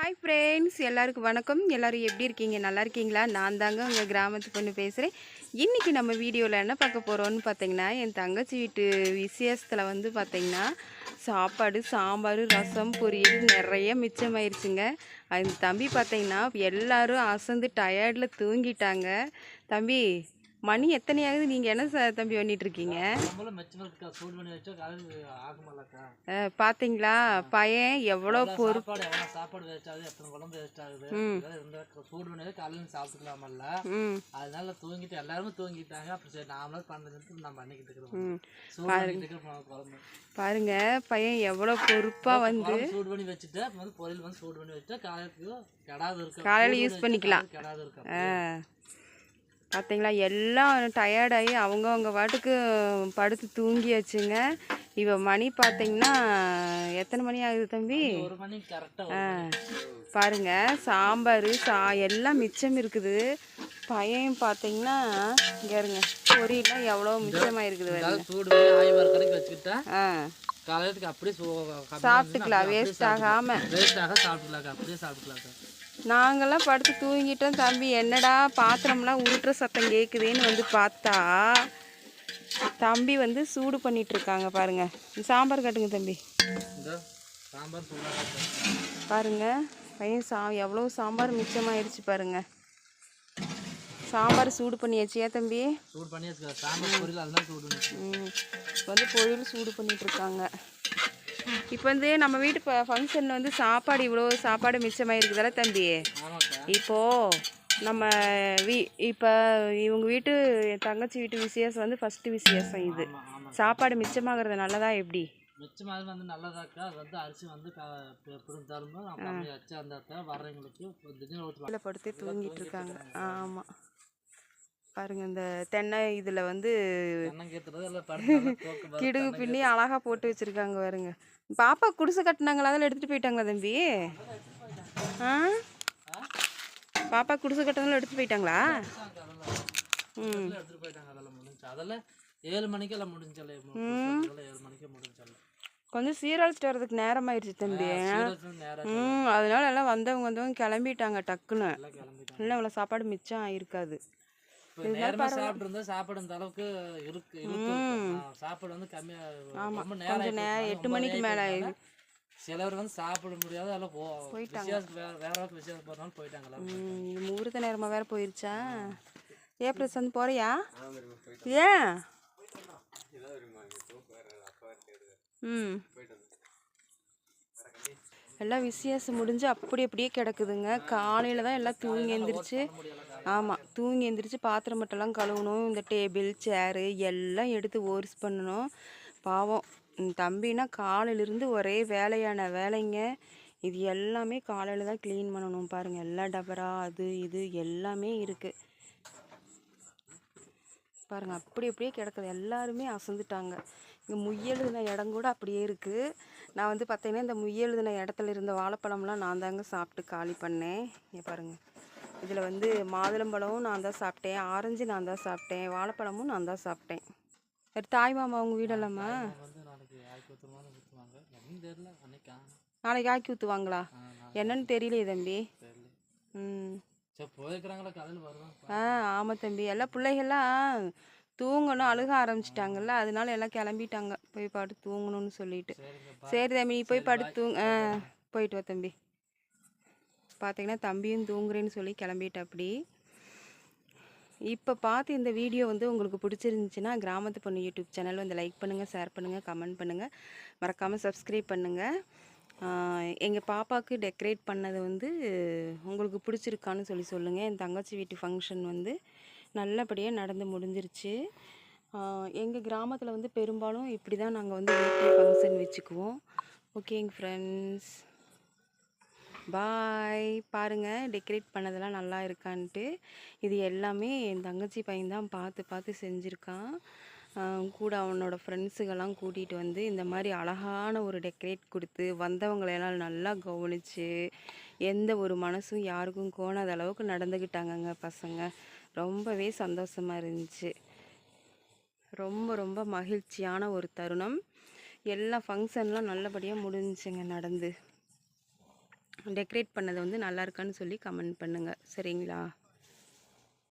Hi friends, எல்லாருக்கும் வணக்கம். எல்லோரும் எப்படி இருக்கீங்க? நல்லா இருக்கீங்களா? நான் தாங்க உங்கள் கிராமத்து பொண்ணு பேசுகிறேன். இன்றைக்கி நம்ம வீடியோவில் என்ன பார்க்க போகிறோன்னு பார்த்தீங்கன்னா, என் தங்கச்சி வீட்டு விசேஷத்தில் வந்து பார்த்திங்கன்னா சாப்பாடு, சாம்பார், ரசம், பொரியல் நிறைய மிச்சமாயிருச்சுங்க. அந்த தம்பி பார்த்திங்கன்னா எல்லோரும் அசந்து டயர்டில் தூங்கிட்டாங்க. தம்பி, மணி எத்தனையாகுது? நீங்கள் என்ன தம்பி பண்ணிட்டு இருக்கீங்க? பார்த்தீங்களா பையன் எவ்வளோ சாப்பாடு வேஸ்ட் ஆகுது, எத்தனை குழம்பு வேஸ்ட் ஆகுது. சூடு பண்ணி காலையில் சாப்பிட்டுக்கலாமல்ல, அதனால தூங்கிட்டு எல்லாருமே தூங்கிட்டாங்க. அப்புறம் சரி நாமளும் பண்ணுறதுக்கு நம்ம பண்ணிக்கிட்டு இருக்கிறோம். குழம்பு பாருங்க, பையன் எவ்வளோ பொறுப்பாக வந்து சூடு பண்ணி வச்சுட்டு வந்து பொரியல் வந்து சூடு பண்ணி வச்சுட்டு காலையில் யூஸ் பண்ணிக்கலாம். பார்த்தீங்களா, எல்லாம் டயர்டாகி அவங்கவுங்க பாட்டுக்கு படுத்து தூங்கியாச்சுங்க. இப்போ மணி பார்த்தீங்கன்னா எத்தனை மணி ஆகுது தம்பி? பாருங்க, சாம்பார் எல்லாம் மிச்சம் இருக்குது. பையன் பார்த்தீங்கன்னா இங்கே இருங்க, பொரியெல்லாம் எவ்வளோ மிச்சமாக இருக்குது. காலையில அப்படியே சாப்பிட்டுக்கலாம், வேஸ்ட் ஆகாமல் அப்படியே சாப்பிட்டுக்கலாம். நாங்கள்லாம் படுத்து தூங்கிட்டோம் தம்பி. என்னடா பாத்திரம்லாம் உருட்டுற சத்தம் கேட்குதேன்னு வந்து பார்த்தா தம்பி வந்து சூடு பண்ணிகிட்ருக்காங்க. பாருங்கள், சாம்பார் கட்டுங்க தம்பி. பாருங்க, பையன் எவ்வளோ சாம்பார் மிச்சமாகிடுச்சு பாருங்க. சாம்பார் சூடு பண்ணியாச்சியா தம்பி? வந்து பொரியல் சூடு பண்ணிகிட்ருக்காங்க. இப்போ வந்து நம்ம வீட்டு ஃபங்க்ஷனில் வந்து சாப்பாடு இவ்வளோ சாப்பாடு மிச்சமாயிருக்குதால தம்பி. இப்போது நம்ம இப்போ இவங்க வீட்டு தங்கச்சி வீட்டு விசேஷம் வந்து ஃபஸ்ட்டு விசேஷம். இது சாப்பாடு மிச்சமாகிறது நல்லதா எப்படி? மிச்சமாக வந்து நல்லதாக்கா. அது வந்து அரிசி வந்து வர்றவங்களுக்கு படுத்து தூங்கிட்டு இருக்காங்க. ஆமாம், பாருங்க, இந்த தென்னை இதில் வந்து கிடுகு பின்னி அழகாக போட்டு வச்சுருக்காங்க. பாருங்க, பாப்பா குடிசை கட்டினாங்களா? அதெல்லாம் எடுத்துகிட்டு போயிட்டாங்களா தம்பி? பாப்பா குடிசை கட்டினாலும் எடுத்துகிட்டு போயிட்டாங்களா? அதெல்லாம் 7 மணிக்கெல்லாம் முடிஞ்சல. 7 மணிக்கு முடிஞ்சல. கொஞ்சம் சீரழிச்சிட்டு வர்றதுக்கு நேரம் ஆயிடுச்சு தம்பி. அதனால எல்லாம் வந்தவங்க கிளம்பிட்டாங்க டக்குன்னு. இல்லை இவ்வளோ சாப்பாடு மிச்சம் ஆயிருக்காது. சாப்பாடு இந்த அளவுக்கு இருக்கு. சாப்பாடு வந்து கம்மியா. ஆமாம், கொஞ்சம் நேரம் 8 மணிக்கு மேலே. சிலவர் வந்து சாப்பிட முடியாது, அதெல்லாம் போயிட்டாங்க. வேற விசேஷம் போறதுனால போயிட்டாங்களா? முகூர்த்த நேரமாக வேற போயிருச்சா? ஏப்ரல் வந்து போறியா? ஏன்? எல்லாம் விசேஷம் முடிஞ்சு அப்படியே கிடக்குதுங்க. காலையில் தான் எல்லாம் தூங்கி எழுந்திரிச்சு. ஆமாம், தூங்கி எழுந்திரிச்சு பாத்திரம் மட்டும்லாம் கழுவணும். இந்த டேபிள் சேரு எல்லாம் எடுத்து ஓர்ஸ் பண்ணணும். பாவம் தம்பினா காலையிலேருந்து ஒரே வேலையான வேலைங்க. இது எல்லாமே காலையில் தான் க்ளீன் பண்ணணும். பாருங்கள், எல்லா டபரா அது இது எல்லாமே இருக்குது. பாருங்கள், அப்படியே கிடக்குது. எல்லாருமே அசந்துட்டாங்க. இங்கே முயெழுதின இடம் கூட அப்படியே இருக்குது. நான் வந்து பார்த்தீங்கன்னா இந்த முயெழுதின இடத்துல இருந்த வாழைப்பழம்லாம் நான் தாங்க சாப்பிட்டு காலி பண்ணேன். இங்கே பாருங்கள், இதில் வந்து மாதுளம்பழமும் நான் தான் சாப்பிட்டேன், ஆரஞ்சு நான் தான் சாப்பிட்டேன், வாழைப்பழமும் நான் தான் சாப்பிட்டேன். தாய் மாமா அவங்க வீடெல்லாமா நாளைக்கு ஆக்கி ஊற்றுவாங்களா? என்னன்னு தெரியலையே தம்பி. ஆமாம் தம்பி, எல்லாம் பிள்ளைகள்லாம் தூங்கணும் அழுக ஆரம்பிச்சிட்டாங்கல்ல, அதனால எல்லாம் கிளம்பிட்டாங்க போய் பாட்டு தூங்கணும்னு சொல்லிட்டு. சரி தம்பி, நீ போய் படுத்து போயிட்டு வா தம்பி. பார்த்தீங்கன்னா தம்பியும் தூங்குறேன்னு சொல்லி கிளம்பிட்டப்படி. இப்போ பார்த்து இந்த வீடியோ வந்து உங்களுக்கு பிடிச்சிருந்துச்சின்னா கிராமத்து பொண்ணு யூடியூப் சேனல் வந்து லைக் பண்ணுங்கள், ஷேர் பண்ணுங்கள், கமெண்ட் பண்ணுங்கள், மறக்காமல் சப்ஸ்கிரைப் பண்ணுங்கள். எங்கள் பாப்பாவுக்கு டெக்கரேட் பண்ணது வந்து உங்களுக்கு பிடிச்சிருக்கான்னு சொல்லுங்கள். என் தங்கச்சி வீட்டு ஃபங்க்ஷன் வந்து நல்லபடியாக நடந்து முடிஞ்சிருச்சு. எங்கள் கிராமத்தில் வந்து பெரும்பாலும் இப்படி தான் நாங்கள் வந்து வீட்டில் ஃபங்க்ஷன் வச்சுக்குவோம். ஓகேங்க ஃப்ரெண்ட்ஸ், பாய். பாருங்கள் டெக்கரேட் பண்ணதெல்லாம் நல்லா இருக்கான்ட்டு. இது எல்லாமே என் தங்கச்சி பையன் தான் பார்த்து செஞ்சுருக்கான். கூட அவனோட ஃப்ரெண்ட்ஸுகெல்லாம் கூட்டிகிட்டு வந்து இந்த மாதிரி அழகான ஒரு டெக்கரேட் கொடுத்து வந்தவங்களையெல்லாம் நல்லா கவனித்து எந்த ஒரு மனசும் யாருக்கும் கோணாத அளவுக்கு நடந்துக்கிட்டாங்கங்க பசங்க. ரொம்பவே சந்தோஷமாக இருந்துச்சு. ரொம்ப மகிழ்ச்சியான ஒரு தருணம். எல்லா ஃபங்க்ஷன்லாம் நல்லபடியாக முடிஞ்சுங்க நடந்து. டெக்கரேட் பண்ணது வந்து நல்லா இருக்கான்னு சொல்லி கமெண்ட் பண்ணுங்கள் சரிங்களா.